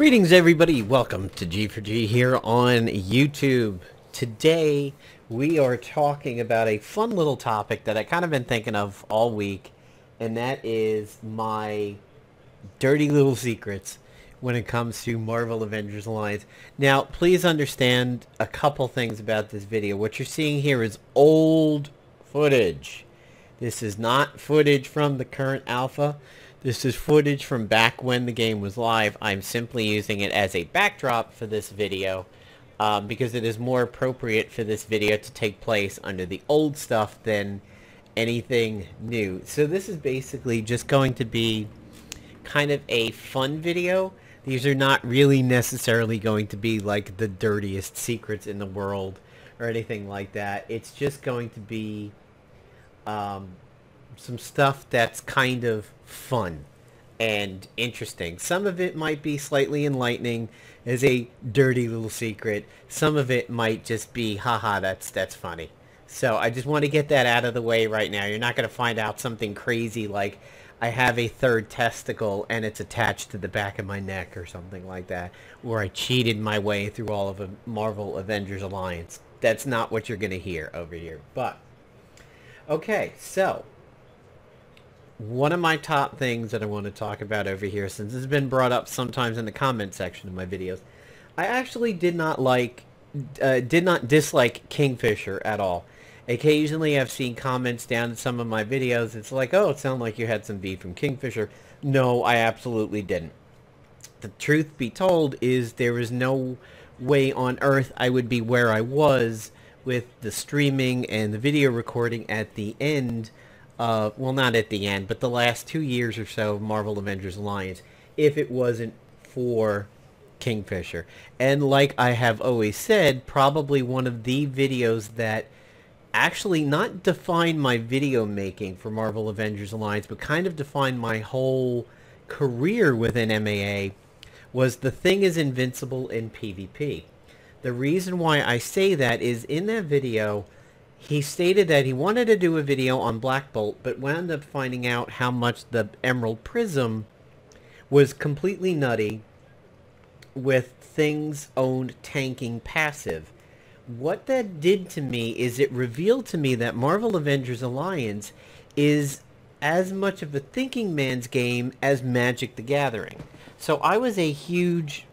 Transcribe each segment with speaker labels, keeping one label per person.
Speaker 1: Greetings everybody, welcome to G4G here on YouTube. Today we are talking about a fun little topic that I kind of been thinking of all week, and that is my dirty little secrets when it comes to Marvel Avengers Alliance. Now please understand a couple things about this video. What you're seeing here is old footage. This is not footage from the current alpha. This is footage from back when the game was live. I'm simply using it as a backdrop for this video because it is more appropriate for this video to take place under the old stuff than anything new. So this is basically just going to be kind of a fun video. These are not really necessarily going to be like the dirtiest secrets in the world or anything like that. It's just going to be some stuff that's kind of fun and interesting. Some of it might be slightly enlightening as a dirty little secret. Some of it might just be, haha, that's funny. So I just want to get that out of the way right now. You're not going to find out something crazy like I have a third testicle and it's attached to the back of my neck or something like that, or I cheated my way through all of a Marvel Avengers Alliance. That's not what you're going to hear over here. But okay, so one of my top things that I want to talk about over here, since it's been brought up sometimes in the comment section of my videos, I actually did not dislike Kingfisher at all. Occasionally I've seen comments down in some of my videos. It's like, oh, it sounded like you had some beef from Kingfisher. No, I absolutely didn't. The truth be told is there was no way on earth I would be where I was with the streaming and the video recording at the end, well, not at the end, but the last 2 years or so of Marvel Avengers Alliance, if it wasn't for Kingfisher. And like I have always said, probably one of the videos that actually not defined my video making for Marvel Avengers Alliance, but kind of defined my whole career within MAA, was The Thing is Invincible in PvP. The reason why I say that is in that video, he stated that he wanted to do a video on Black Bolt, but wound up finding out how much the Emerald Prism was completely nutty with Thing's own tanking passive. What that did to me is it revealed to me that Marvel Avengers Alliance is as much of a thinking man's game as Magic the Gathering. So I was a huge,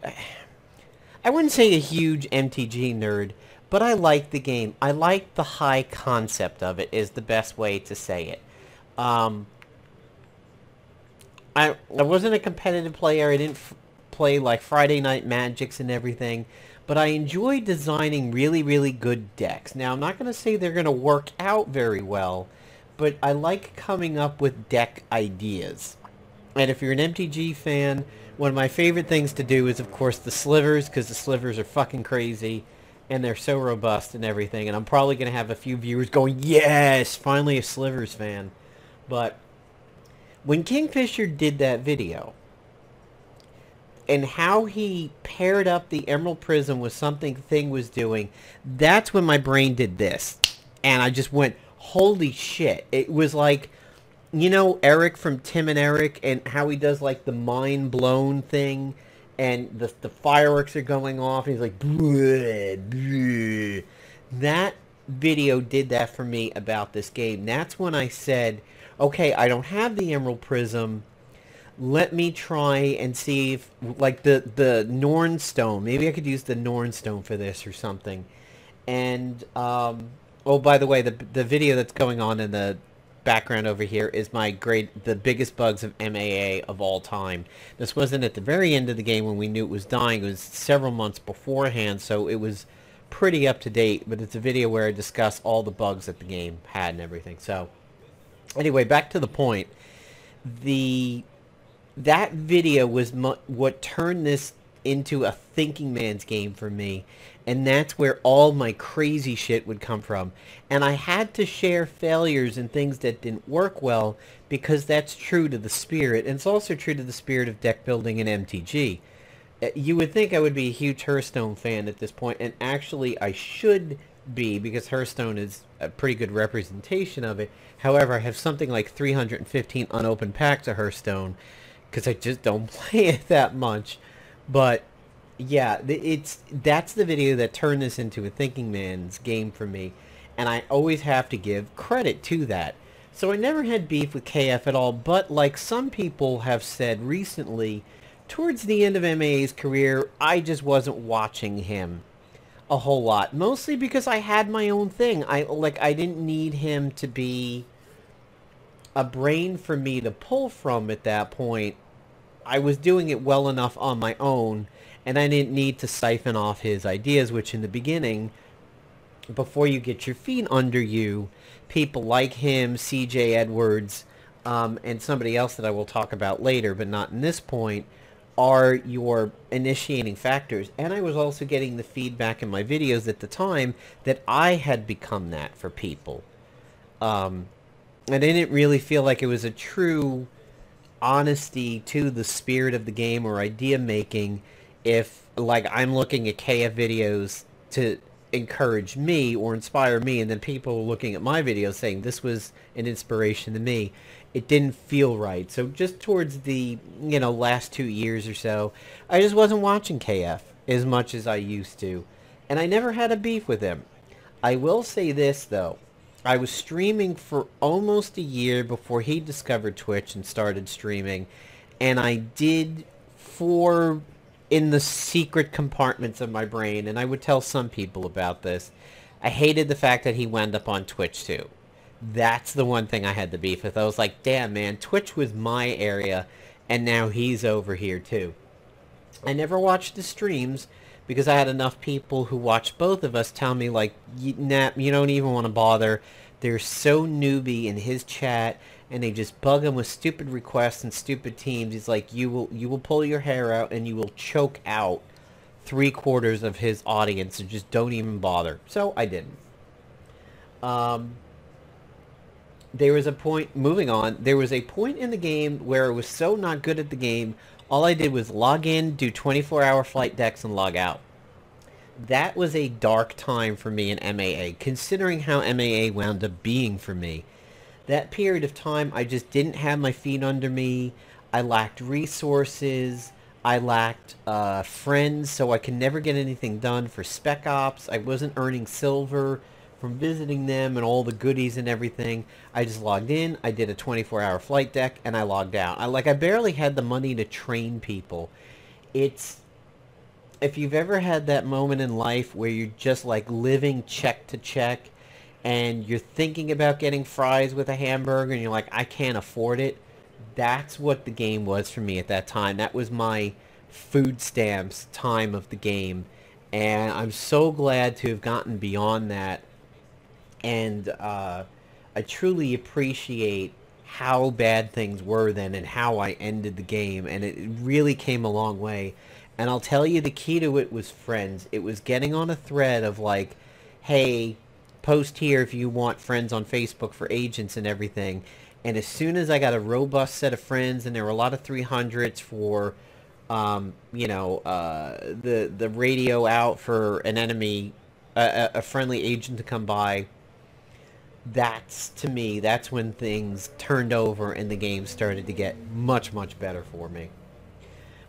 Speaker 1: I wouldn't say a huge MTG nerd, but I liked the game. I liked the high concept of it, is the best way to say it. I wasn't a competitive player. I didn't play like Friday Night Magics and everything, but I enjoyed designing really, really good decks. Now, I'm not going to say they're going to work out very well, but I like coming up with deck ideas. And if you're an MTG fan, one of my favorite things to do is, of course, the slivers, because the slivers are fucking crazy. And they're so robust and everything, and I'm probably going to have a few viewers going, yes, finally a Slivers fan. But when Kingfisher did that video, and how he paired up the Emerald Prism with something Thing was doing, that's when my brain did this. And I just went, holy shit. It was like, you know, Eric from Tim and Eric, and how he does like the mind blown thing, and the fireworks are going off, and he's like, bleh, bleh. That video did that for me about this game. That's when I said, okay, I don't have the Emerald Prism. Let me try and see if, like, the Norn Stone. Maybe I could use the Norn Stone for this or something. And, oh, by the way, the video that's going on in the background over here is the biggest bugs of MAA of all time. This wasn't at the very end of the game when we knew it was dying. It was several months beforehand, so it was pretty up to date, but it's a video where I discuss all the bugs that the game had and everything. So anyway, back to the point. That video was what turned this into a thinking man's game for me, and that's where all my crazy shit would come from. And I had to share failures and things that didn't work well, because that's true to the spirit, and it's also true to the spirit of deck building and MTG. You would think I would be a huge Hearthstone fan at this point, and actually I should be, because Hearthstone is a pretty good representation of it. However, I have something like 315 unopened packs of Hearthstone, because I just don't play it that much. But yeah, that's the video that turned this into a thinking man's game for me, and I always have to give credit to that. So I never had beef with KF at all, but like some people have said recently, towards the end of MAA's career, I just wasn't watching him a whole lot, mostly because I had my own thing. I didn't need him to be a brain for me to pull from at that point. I was doing it well enough on my own, and I didn't need to siphon off his ideas, which in the beginning, before you get your feet under you, people like him, CJ Edwards, and somebody else that I will talk about later, but not in this point, are your initiating factors. And I was also getting the feedback in my videos at the time that I had become that for people. I didn't really feel like it was a true honesty to the spirit of the game or idea making if, like, I'm looking at KF videos to encourage me or inspire me, and then people are looking at my videos saying this was an inspiration to me. It didn't feel right. So just towards the, last 2 years or so, I just wasn't watching KF as much as I used to. And I never had a beef with him. I will say this, though. I was streaming for almost a year before he discovered Twitch and started streaming. And I did for in the secret compartments of my brain, and I would tell some people about this, I hated the fact that he wound up on Twitch too. That's the one thing I had to beef with. I was like, damn man, Twitch was my area, and now he's over here too. I never watched the streams because I had enough people who watched both of us tell me, like, nah, you don't even want to bother. They're so newbie in his chat, and they just bug him with stupid requests and stupid teams. He's like, you will pull your hair out and you will choke out 3/4 of his audience, and just don't even bother. So I didn't. There was a point, moving on, there was a point in the game where I was so not good at the game, all I did was log in, do 24-hour flight decks, and log out. That was a dark time for me in MAA, considering how MAA wound up being for me. That period of time, I just didn't have my feet under me. I lacked resources. I lacked friends, so I could never get anything done for Spec Ops. I wasn't earning silver from visiting them and all the goodies and everything. I just logged in, I did a 24-hour flight deck, and I logged out. I barely had the money to train people. It's... If you've ever had that moment in life where you're just like living check to check, and you're thinking about getting fries with a hamburger, and you're like, I can't afford it. That's what the game was for me at that time. That was my food stamps time of the game. And I'm so glad to have gotten beyond that. And I truly appreciate how bad things were then and how I ended the game. And it really came a long way. And I'll tell you, the key to it was friends. It was getting on a thread of like, hey, post here if you want friends on Facebook for agents and everything. And as soon as I got a robust set of friends, and there were a lot of 300s for, the radio out for an enemy, a friendly agent to come by, to me, that's when things turned over and the game started to get much, much better for me.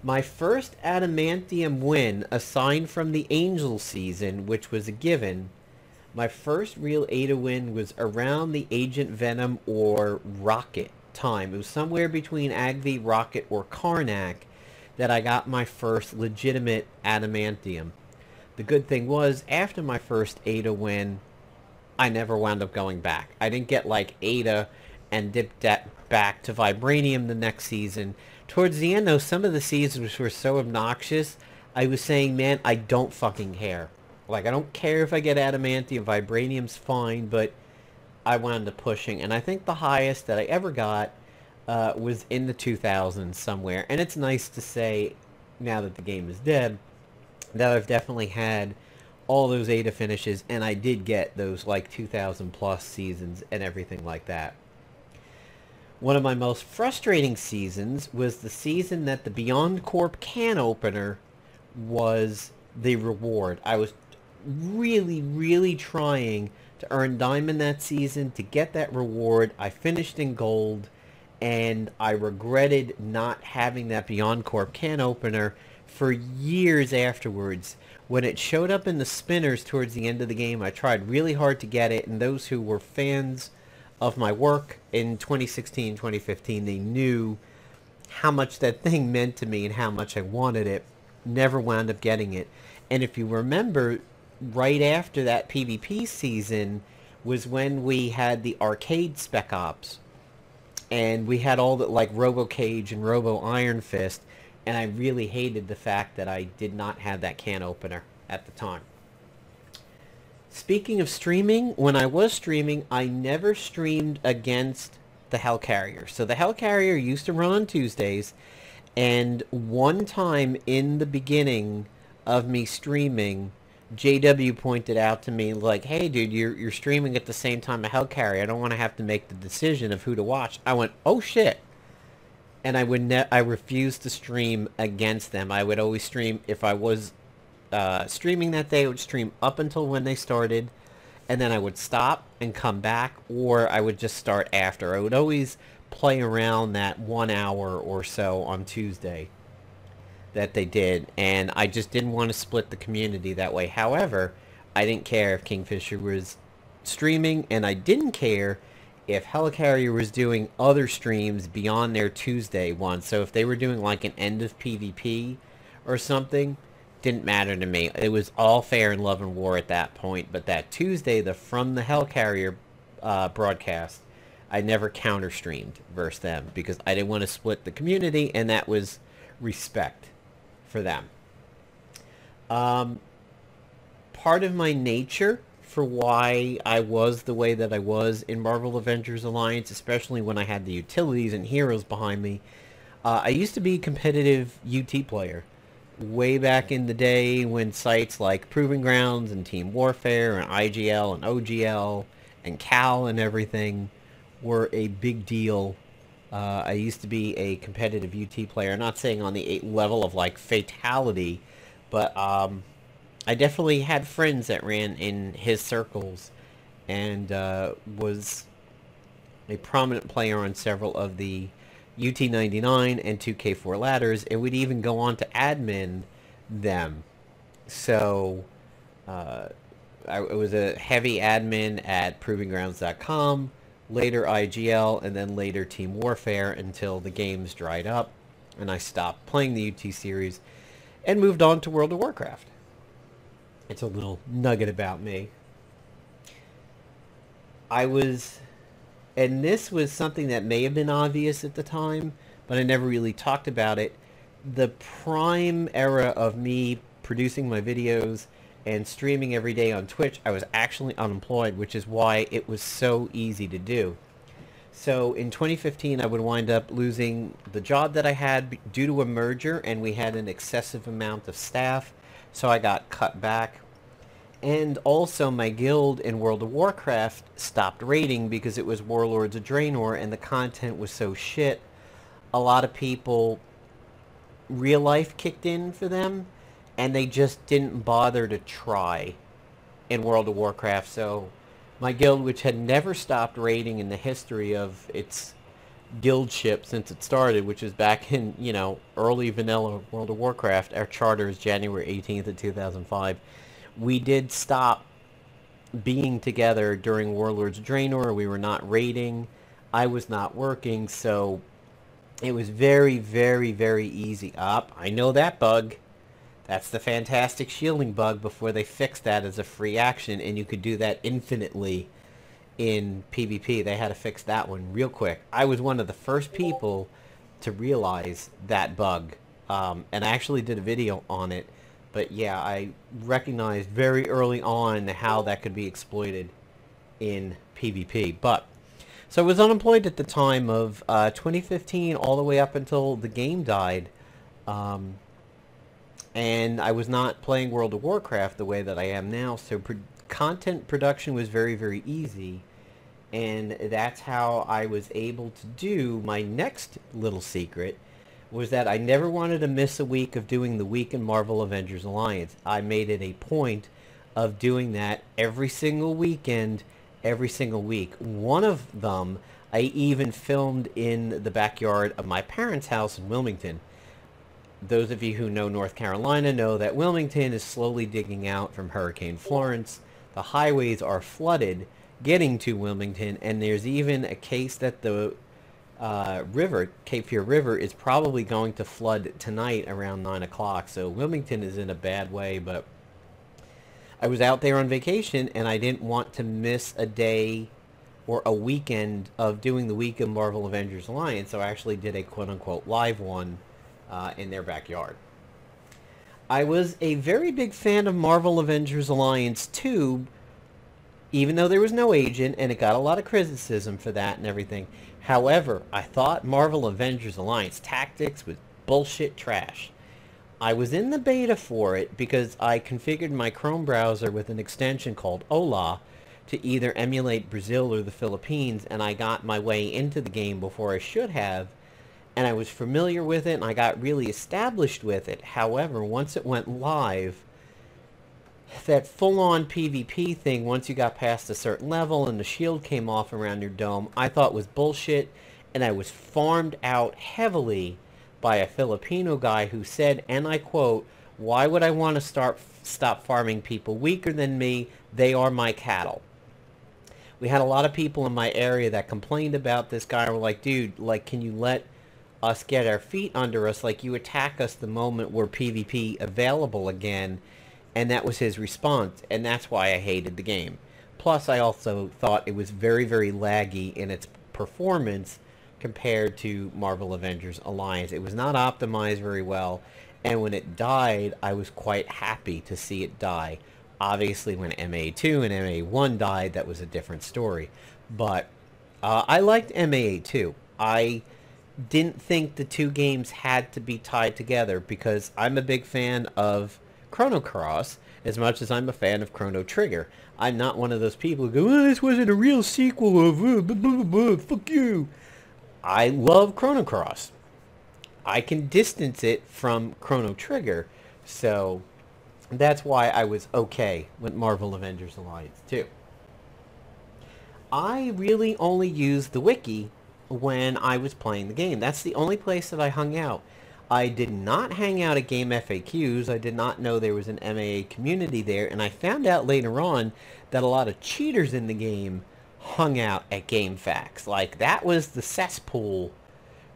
Speaker 1: My first Adamantium win, aside from the Angel season, which was a given, my first real Ada win was around the Agent Venom or Rocket time. It was somewhere between Agvi, Rocket, or Karnak that I got my first legitimate Adamantium. The good thing was, after my first Ada win, I never wound up going back. I didn't get like Ada and dipped that back to Vibranium the next season. Towards the end, though, some of the seasons were so obnoxious, I was saying, man, I don't fucking care. Like, I don't care if I get Adamantium, Vibranium's fine, but I wound up pushing. And I think the highest that I ever got was in the 2000s somewhere. And it's nice to say, now that the game is dead, that I've definitely had all those Ada finishes, and I did get those, like, 2000 plus seasons and everything like that. One of my most frustrating seasons was the season that the Beyond Corp can opener was the reward. I was really, really trying to earn diamond that season to get that reward. I finished in gold, and I regretted not having that Beyond Corp can opener for years afterwards. When it showed up in the spinners towards the end of the game, I tried really hard to get it, and those who were fans of my work in 2016, 2015, they knew how much that thing meant to me and how much I wanted it. Never wound up getting it. And if you remember, right after that PvP season was when we had the arcade Spec Ops. And we had all the, like, Robo Cage and Robo Iron Fist. And I really hated the fact that I did not have that can opener at the time. Speaking of streaming, when I was streaming, I never streamed against the Hellcarrier. So the Hellcarrier used to run on Tuesdays, and one time in the beginning of me streaming, JW pointed out to me, like, hey dude, you're streaming at the same time a Hellcarrier. I don't want to have to make the decision of who to watch. I went, oh shit. And I refused to stream against them. I would always stream, if I was streaming that day, I would stream up until when they started, and then I would stop and come back, or I would just start after. I would always play around that 1 hour or so on Tuesday that they did, and I just didn't want to split the community that way. However, I didn't care if Kingfisher was streaming, and I didn't care if Helicarrier was doing other streams beyond their Tuesday one. So if they were doing like an end of PvP or something, didn't matter to me. It was all fair in love and war at that point. But that Tuesday, the From the Hellcarrier broadcast, I never counter streamed versus them because I didn't want to split the community, and that was respect for them. Part of my nature for why I was the way that I was in Marvel Avengers Alliance, especially when I had the utilities and heroes behind me, I used to be a competitive UT player. Way back in the day when sites like Proving Grounds and Team Warfare and IGL and OGL and Cal and everything were a big deal. I used to be a competitive UT player, not saying on the level of like Fatality, but I definitely had friends that ran in his circles, and was a prominent player on several of the UT99 and 2K4 ladders, and would even go on to admin them. So I was a heavy admin at ProvingGrounds.com, later IGL, and then later Team Warfare until the games dried up and I stopped playing the UT series and moved on to World of Warcraft. It's a little nugget about me. And this was something that may have been obvious at the time, but I never really talked about it. The prime era of me producing my videos and streaming every day on Twitch, I was actually unemployed, which is why it was so easy to do. So in 2015, I would wind up losing the job that I had due to a merger, and we had an excessive amount of staff, so I got cut back. And also my guild in World of Warcraft stopped raiding because it was Warlords of Draenor and the content was so shit. A lot of people, real life kicked in for them, and they just didn't bother to try in World of Warcraft. So my guild, which had never stopped raiding in the history of its guildship since it started, which is back in, you know, early vanilla World of Warcraft, our charter is January 18th of 2005. We did stop being together during Warlords of Draenor. We were not raiding. I was not working, so it was very, very, very easy. I know that bug. That's the fantastic shielding bug before they fixed that as a free action, and you could do that infinitely in PvP. They had to fix that one real quick. I was one of the first people to realize that bug, and I actually did a video on it. But yeah, I recognized very early on how that could be exploited in PvP. But so I was unemployed at the time of 2015 all the way up until the game died. And I was not playing World of Warcraft the way that I am now. So content production was very, very easy. And that's how I was able to do my next little secret, was that I never wanted to miss a week of doing the week in Marvel Avengers Alliance. I made it a point of doing that every single weekend, every single week. One of them I even filmed in the backyard of my parents' house in Wilmington. Those of you who know North Carolina know that Wilmington is slowly digging out from Hurricane Florence. The highways are flooded getting to Wilmington, and there's even a case that the river, Cape Fear River, is probably going to flood tonight around 9 o'clock. So Wilmington is in a bad way, but I was out there on vacation, and I didn't want to miss a day or a weekend of doing the week of Marvel Avengers Alliance, so I actually did a quote-unquote live one in their backyard. I was a very big fan of Marvel Avengers Alliance 2, even though there was no agent, and it got a lot of criticism for that and everything. However, I thought Marvel Avengers Alliance Tactics was bullshit trash. I was in the beta for it because I configured my Chrome browser with an extension called Hola to either emulate Brazil or the Philippines, and I got my way into the game before I should have, and I was familiar with it, and I got really established with it. However, once it went live, that full-on PvP thing, once you got past a certain level and the shield came off around your dome, I thought was bullshit, and I was farmed out heavily by a Filipino guy who said, and I quote, "Why would I want to stop farming people weaker than me? They are my cattle." We had a lot of people in my area that complained about this guy. We're like, dude, like, can you let us get our feet under us? Like, you attack us the moment we're PvP available again. And that was his response, and that's why I hated the game. Plus, I also thought it was very, very laggy in its performance compared to Marvel Avengers Alliance. It was not optimized very well, and when it died, I was quite happy to see it die. Obviously, when MA2 and MA1 died, that was a different story. But I liked MA2. I didn't think the two games had to be tied together because I'm a big fan of Chrono Cross as much as I'm a fan of Chrono Trigger. I'm not one of those people who go, "Oh, this wasn't a real sequel of blah, blah, blah, fuck you." I love Chrono Cross. I can distance it from Chrono Trigger, so that's why I was okay with Marvel Avengers Alliance 2. I really only used the wiki when I was playing the game. That's the only place that I hung out. I did not hang out at Game FAQs. I did not know there was an MAA community there, and I found out later on that a lot of cheaters in the game hung out at GameFAQs. Like, that was the cesspool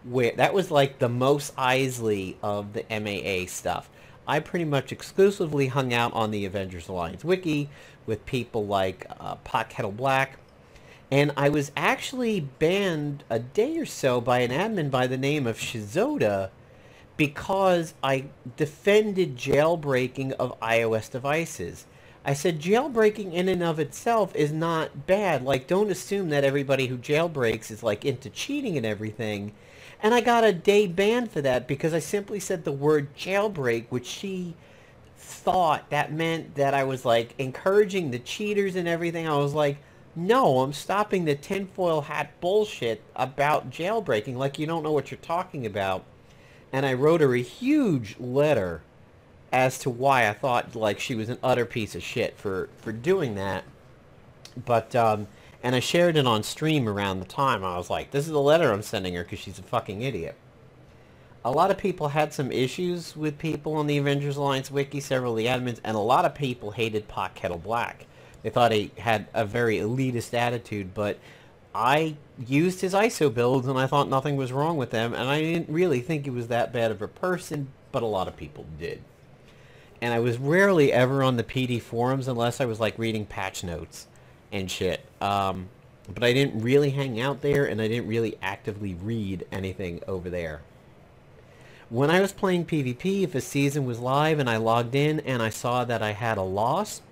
Speaker 1: where that was like the Mos Eisley of the MAA stuff. I pretty much exclusively hung out on the Avengers Alliance wiki with people like Pot Kettle Black, and I was actually banned a day or so by an admin by the name of Shizoda because I defended jailbreaking of iOS devices. I said jailbreaking in and of itself is not bad. Like, don't assume that everybody who jailbreaks is like into cheating and everything. And I got a day banned for that because I simply said the word jailbreak, which she thought that meant that I was like encouraging the cheaters and everything. I was like, no, I'm stopping the tinfoil hat bullshit about jailbreaking. Like, you don't know what you're talking about. And I wrote her a huge letter as to why I thought like she was an utter piece of shit for doing that. But and I shared it on stream around the time. I was like, this is the letter I'm sending her because she's a fucking idiot. A lot of people had some issues with people on the Avengers Alliance wiki, several of the admins, and a lot of people hated Pot Kettle Black. They thought he had a very elitist attitude, but I used his ISO builds and I thought nothing was wrong with them, and I didn't really think he was that bad of a person, but a lot of people did. And I was rarely ever on the PD forums unless I was like reading patch notes and shit. But I didn't really hang out there, and I didn't really actively read anything over there. When I was playing PvP, if a season was live and I logged in and I saw that I had a loss,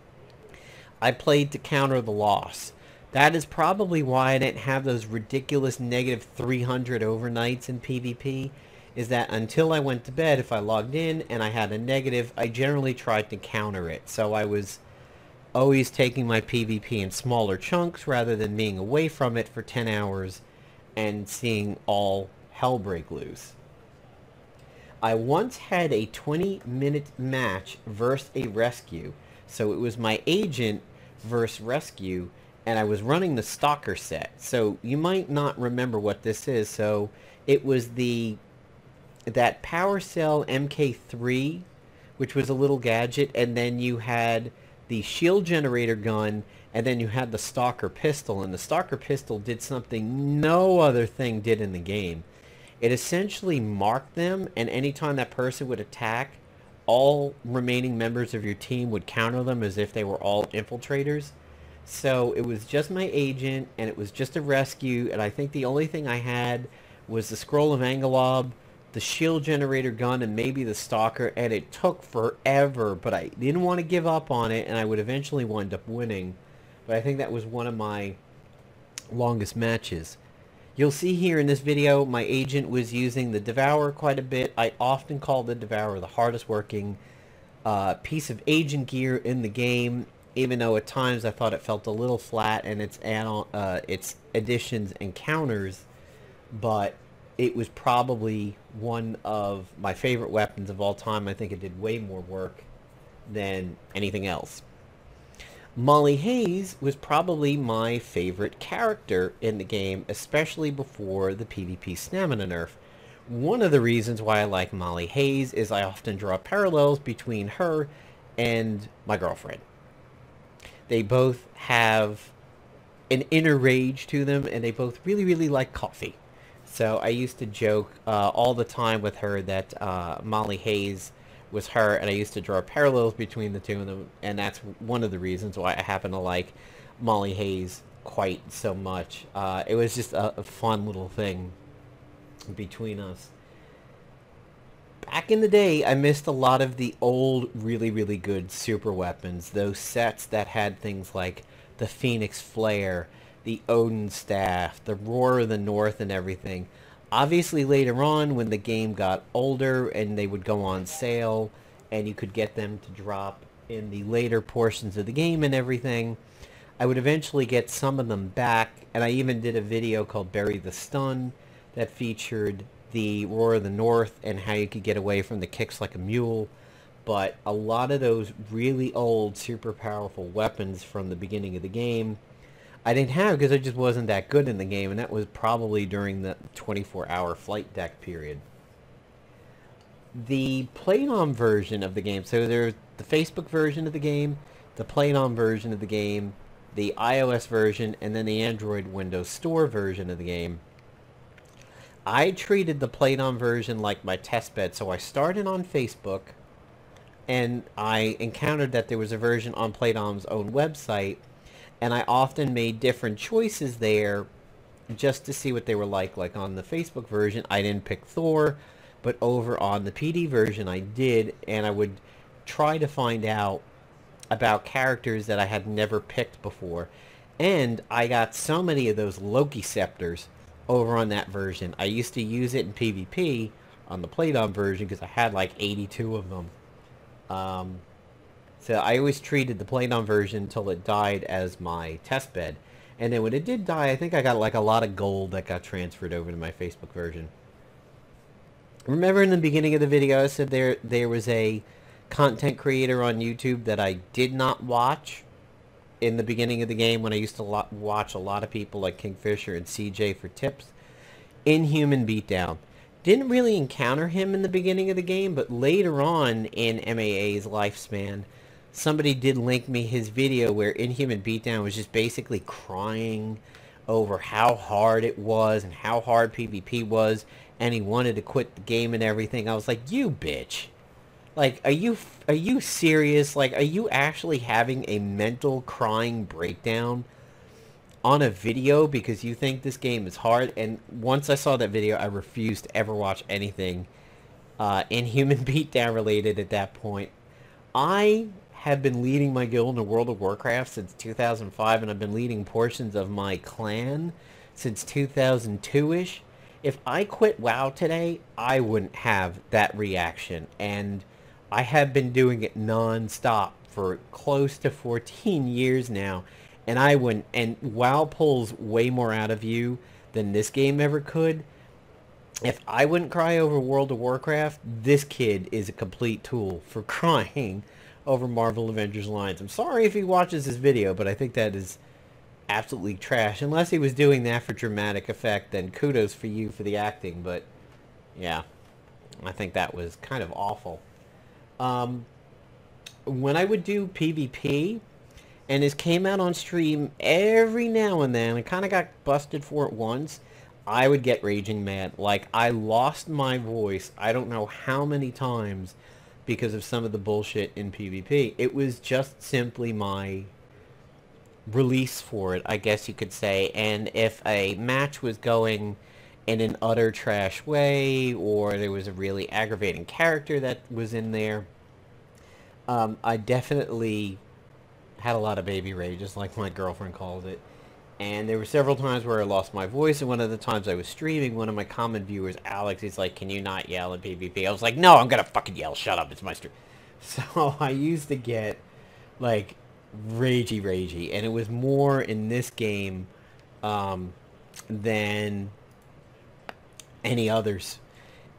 Speaker 1: I played to counter the loss. That is probably why I didn't have those ridiculous negative 300 overnights in PvP, is that until I went to bed, if I logged in and I had a negative, I generally tried to counter it. So I was always taking my PvP in smaller chunks rather than being away from it for 10 hours and seeing all hell break loose. I once had a 20-minute match versus a rescue. So it was my agent versus rescue, and I was running the Stalker set. So you might not remember what this is. So it was the that Power Cell MK3, which was a little gadget, and then you had the shield generator gun, and then you had the Stalker pistol, and the Stalker pistol did something no other thing did in the game. It essentially marked them, and anytime that person would attack, all remaining members of your team would counter them as if they were all infiltrators. So it was just my agent, and it was just a rescue, and I think the only thing I had was the Scroll of Angelob, the shield generator gun, and maybe the Stalker, and it took forever, but I didn't want to give up on it, and I would eventually wind up winning. But I think that was one of my longest matches. You'll see here in this video, my agent was using the Devourer quite a bit. I often call the Devourer the hardest working piece of agent gear in the game, even though at times I thought it felt a little flat in its its additions and counters, but it was probably one of my favorite weapons of all time. I think it did way more work than anything else. Molly Hayes was probably my favorite character in the game, especially before the PvP stamina nerf. One of the reasons why I like Molly Hayes is I often draw parallels between her and my girlfriend. They both have an inner rage to them, and they both really, really like coffee. So I used to joke all the time with her that Molly Hayes was her, and I used to draw parallels between the two of them, and that's one of the reasons why I happen to like Molly Hayes quite so much. It was just a fun little thing between us. Back in the day, I missed a lot of the old, really, really good super weapons. Those sets that had things like the Phoenix Flare, the Odin Staff, the Roar of the North, and everything. Obviously, later on, when the game got older and they would go on sale, and you could get them to drop in the later portions of the game and everything, I would eventually get some of them back, and I even did a video called Bury the Stun that featured the Roar of the North and how you could get away from the kicks like a mule. But a lot of those really old, super powerful weapons from the beginning of the game I didn't have because I just wasn't that good in the game, and that was probably during the 24-hour flight deck period. The played-on version of the game, so there's the Facebook version of the game, the played-on version of the game, the iOS version, and then the Android Windows Store version of the game. I treated the played-on version like my testbed, so I started on Facebook, and I encountered that there was a version on Played-on's own website, and I often made different choices there just to see what they were like. Like on the Facebook version, I didn't pick Thor, but over on the PD version, I did, and I would try to find out about characters that I had never picked before. And I got so many of those Loki scepters over on that version. I used to use it in PvP on the Played-on version because I had like 82 of them. So I always treated the played-on version until it died as my test bed. And then when it did die, I think I got like a lot of gold that got transferred over to my Facebook version. Remember in the beginning of the video I said there was a content creator on YouTube that I did not watch in the beginning of the game when I used to watch a lot of people like Kingfisher and CJ for tips? Inhuman Beatdown. Didn't really encounter him in the beginning of the game, but later on in MAA's lifespan, somebody did link me his video where Inhuman Beatdown was just basically crying over how hard it was and how hard PvP was, and he wanted to quit the game and everything. I was like, you bitch. Like, are you serious? Like, are you actually having a mental crying breakdown on a video because you think this game is hard? And once I saw that video, I refused to ever watch anything Inhuman Beatdown related at that point. I have been leading my guild in World of Warcraft since 2005, and I've been leading portions of my clan since 2002-ish. If I quit WoW today, I wouldn't have that reaction, and I have been doing it non-stop for close to 14 years now, and I wouldn't. And WoW pulls way more out of you than this game ever could. If I wouldn't cry over World of Warcraft, this kid is a complete tool for crying over Marvel Avengers Alliance. I'm sorry if he watches this video, but I think that is absolutely trash. Unless he was doing that for dramatic effect, then kudos for you for the acting, but yeah. I think that was kind of awful. Um, when I would do PvP, and this came out on stream every now and then, I kind of got busted for it once, I would get raging mad. Like, I lost my voice I don't know how many times because of some of the bullshit in PvP. It was just simply my release for it, I guess you could say. And if a match was going in an utter trash way, or there was a really aggravating character that was in there, I definitely had a lot of baby rages, like my girlfriend calls it. And there were several times where I lost my voice, and one of the times I was streaming, one of my common viewers, Alex, he's like, can you not yell in PvP? I was like, no, I'm gonna fucking yell, shut up, it's my stream. So I used to get, like, ragey, and it was more in this game than any others.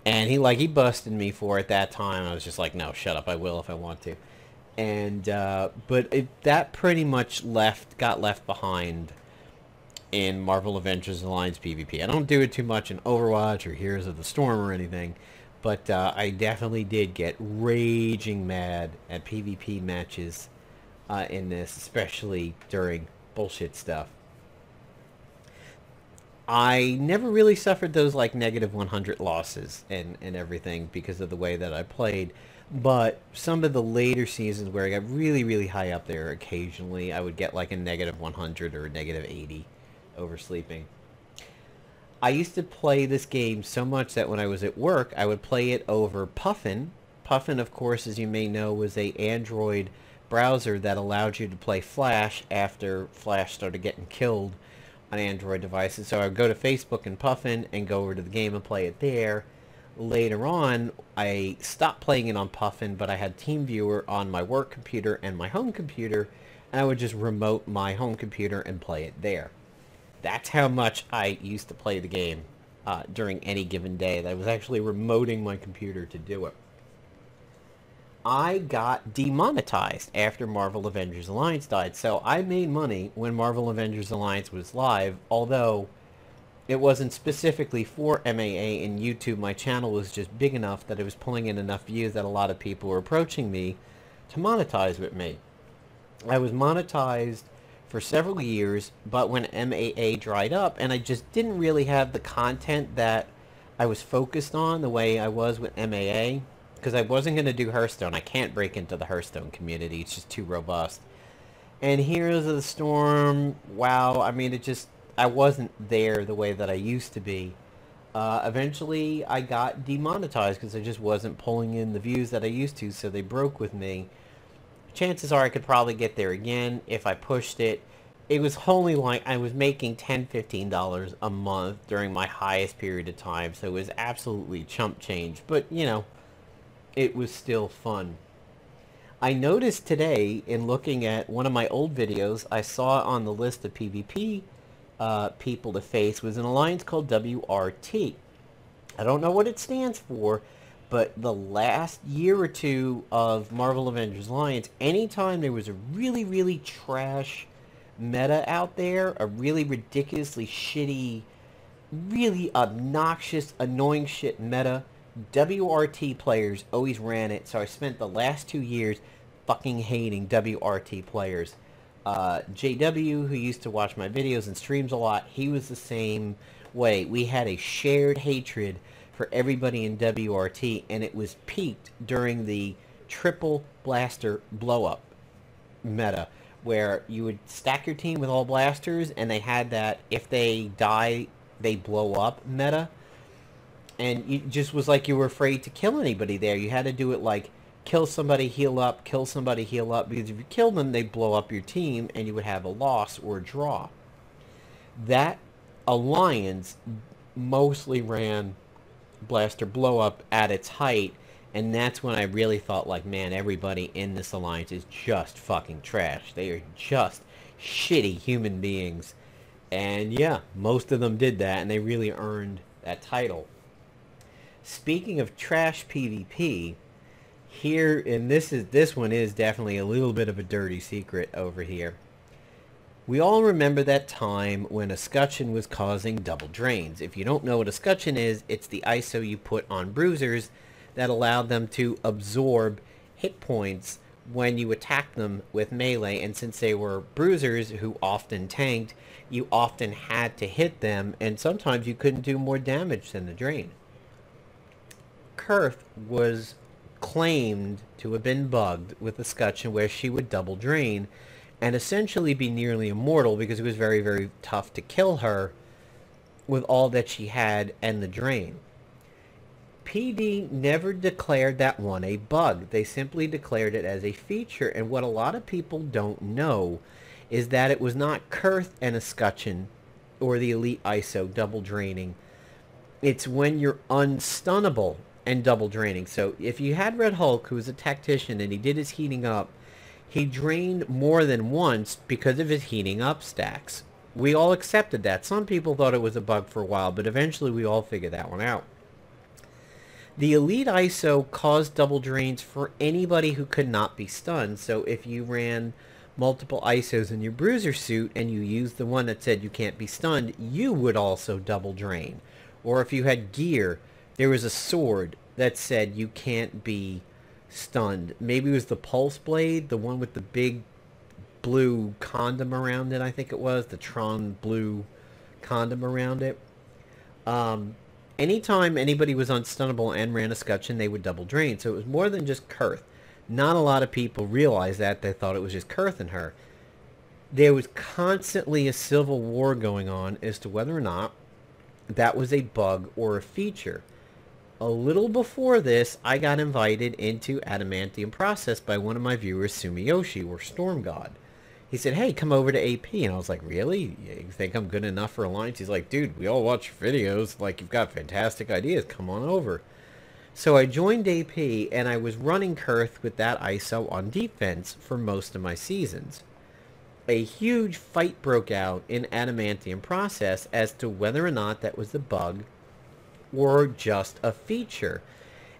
Speaker 1: And he busted me for it that time. I was just like, no, shut up, I will if I want to. And but that pretty much got left behind in Marvel Avengers Alliance PvP. I don't do it too much in Overwatch or Heroes of the Storm or anything, but I definitely did get raging mad at PvP matches in this, especially during bullshit stuff. I never really suffered those like negative 100 losses and everything because of the way that I played. But some of the later seasons where I got really high up there, occasionally I would get like a negative 100 or a negative 80 oversleeping. I used to play this game so much that when I was at work, I would play it over Puffin. Puffin, of course, as you may know, was a Android browser that allowed you to play Flash after Flash started getting killed on Android devices. So I would go to Facebook and Puffin and go over to the game and play it there. Later on, I stopped playing it on Puffin, but I had TeamViewer on my work computer and my home computer, and I would just remote my home computer and play it there. That's how much I used to play the game during any given day. I was actually remoting my computer to do it. I got demonetized after Marvel Avengers Alliance died, so I made money when Marvel Avengers Alliance was live, although it wasn't specifically for MAA and YouTube. My channel was just big enough that it was pulling in enough views that a lot of people were approaching me to monetize with me. I was monetized for several years, but when MAA dried up, and I just didn't really have the content that I was focused on the way I was with MAA, because I wasn't going to do Hearthstone. I can't break into the Hearthstone community. It's just too robust. And Heroes of the Storm, wow, I mean, I wasn't there the way that I used to be. Eventually, I got demonetized because I just wasn't pulling in the views that I used to, so they broke with me. Chances are I could probably get there again if I pushed it. It was only like I was making $10, $15 a month during my highest period of time, so it was absolutely chump change. But, you know, it was still fun. I noticed today, in looking at one of my old videos, I saw on the list of PvP people to face was an alliance called WRT. I don't know what it stands for, but the last year or two of Marvel Avengers Alliance, anytime there was a really trash meta out there, a really ridiculously shitty, really obnoxious, annoying shit meta, WRT players always ran it. So I spent the last 2 years fucking hating WRT players. JW, who used to watch my videos and streams a lot, he was the same way. We had a shared hatred for everybody in WRT, and it was peaked during the triple blaster blow-up meta, where you would stack your team with all blasters, and they had that if they die, they blow up meta. And it just was like you were afraid to kill anybody there. You had to do it like kill somebody, heal up, kill somebody, heal up, because if you killed them, they'd blow up your team, and you would have a loss or a draw. That alliance mostly ran blaster blow up at its height, and that's when I really thought, like, man, everybody in this alliance is just fucking trash. They are just shitty human beings. And yeah, most of them did that, and they really earned that title. Speaking of trash PvP, here, and this one is definitely a little bit of a dirty secret over here. We all remember that time when a scutcheon was causing double drains. If you don't know what a scutcheon is, it's the ISO you put on bruisers that allowed them to absorb hit points when you attack them with melee. And since they were bruisers who often tanked, you often had to hit them, and sometimes you couldn't do more damage than the drain. Kuurth was claimed to have been bugged with a scutcheon where she would double drain and essentially be nearly immortal because it was very, very tough to kill her with all that she had and the drain. PD never declared that one a bug. They simply declared it as a feature, and what a lot of people don't know is that it was not Kuurth and a scutcheon or the elite ISO double draining. It's when you're unstunnable and double draining. So if you had Red Hulk, who was a tactician, and he did his heating up, he drained more than once because of his heating up stacks. We all accepted that. Some people thought it was a bug for a while, but eventually we all figured that one out. The elite ISO caused double drains for anybody who could not be stunned. So if you ran multiple ISOs in your bruiser suit and you used the one that said you can't be stunned, you would also double drain. Or if you had gear, there was a sword that said you can't be stunned. Maybe it was the pulse blade, the one with the big blue condom around it, I think it was. The Tron blue condom around it. Anytime anybody was unstunnable and ran a scutcheon, they would double drain. So it was more than just Kuurth. Not a lot of people realized that. They thought it was just Kuurth and her. There was constantly a civil war going on as to whether or not that was a bug or a feature. A little before this, I got invited into Adamantium Process by one of my viewers, Sumiyoshi, or Storm God. He said, hey, come over to AP. And I was like, really? You think I'm good enough for Alliance? He's like, dude, we all watch your videos. Like, you've got fantastic ideas. Come on over. So I joined AP, and I was running Kuurth with that ISO on defense for most of my seasons. A huge fight broke out in Adamantium Process as to whether or not that was a bug or just a feature.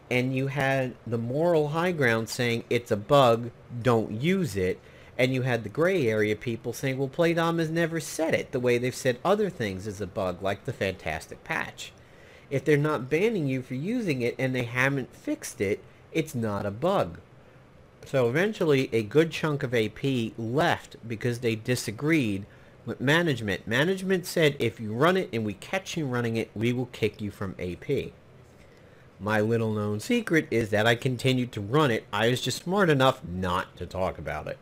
Speaker 1: And you had the moral high ground saying it's a bug, don't use it. And you had the gray area people saying, well, Playdom has never said it, the way they've said other things is a bug, like the Fantastic Patch. If they're not banning you for using it and they haven't fixed it, it's not a bug. So eventually, a good chunk of AP left because they disagreed with management. Management said, if you run it and we catch you running it, we will kick you from AP. My little known secret is that I continued to run it. I was just smart enough not to talk about it.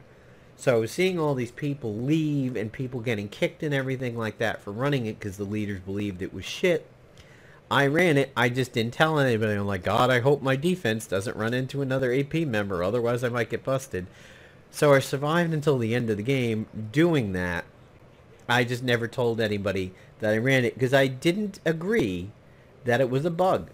Speaker 1: So seeing all these people leave and people getting kicked and everything like that for running it because the leaders believed it was shit, I ran it. I just didn't tell anybody. I'm like, God, I hope my defense doesn't run into another AP member. Otherwise, I might get busted. So I survived until the end of the game doing that. I just never told anybody that I ran it because I didn't agree that it was a bug.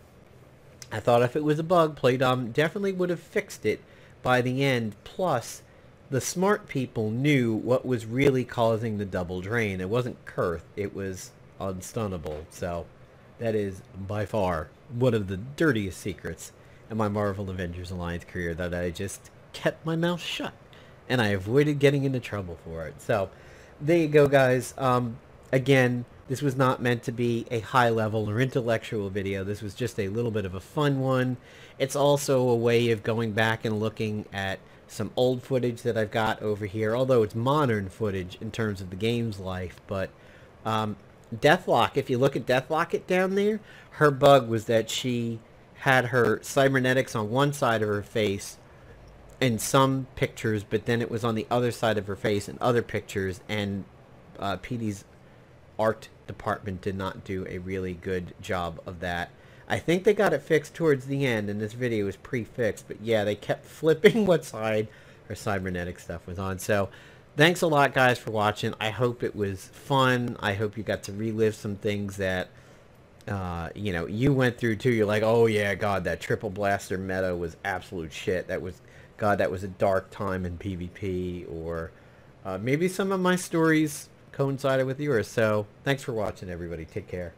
Speaker 1: I thought if it was a bug, Playdom definitely would have fixed it by the end. Plus, the smart people knew what was really causing the double drain. It wasn't Kuurth, it was unstunnable. So that is by far one of the dirtiest secrets in my Marvel Avengers Alliance career, that I just kept my mouth shut and I avoided getting into trouble for it. So there you go, guys. Again, this was not meant to be a high level or intellectual video. This was just a little bit of a fun one. It's also a way of going back and looking at some old footage that I've got over here, although it's modern footage in terms of the game's life. But Deathlock, if you look at Deathlock down there, her bug was that she had her cybernetics on one side of her face in some pictures, but then it was on the other side of her face in other pictures, and PD's art department did not do a really good job of that. I think they got it fixed towards the end, and this video was pre-fixed, but yeah, they kept flipping what side her cybernetic stuff was on. So thanks a lot, guys, for watching. I hope it was fun. I hope you got to relive some things that you know, you went through too. You're like, oh yeah, God, that triple blaster meta was absolute shit. That was, God, that was a dark time in PvP. Or maybe some of my stories coincided with yours. So thanks for watching, everybody. Take care.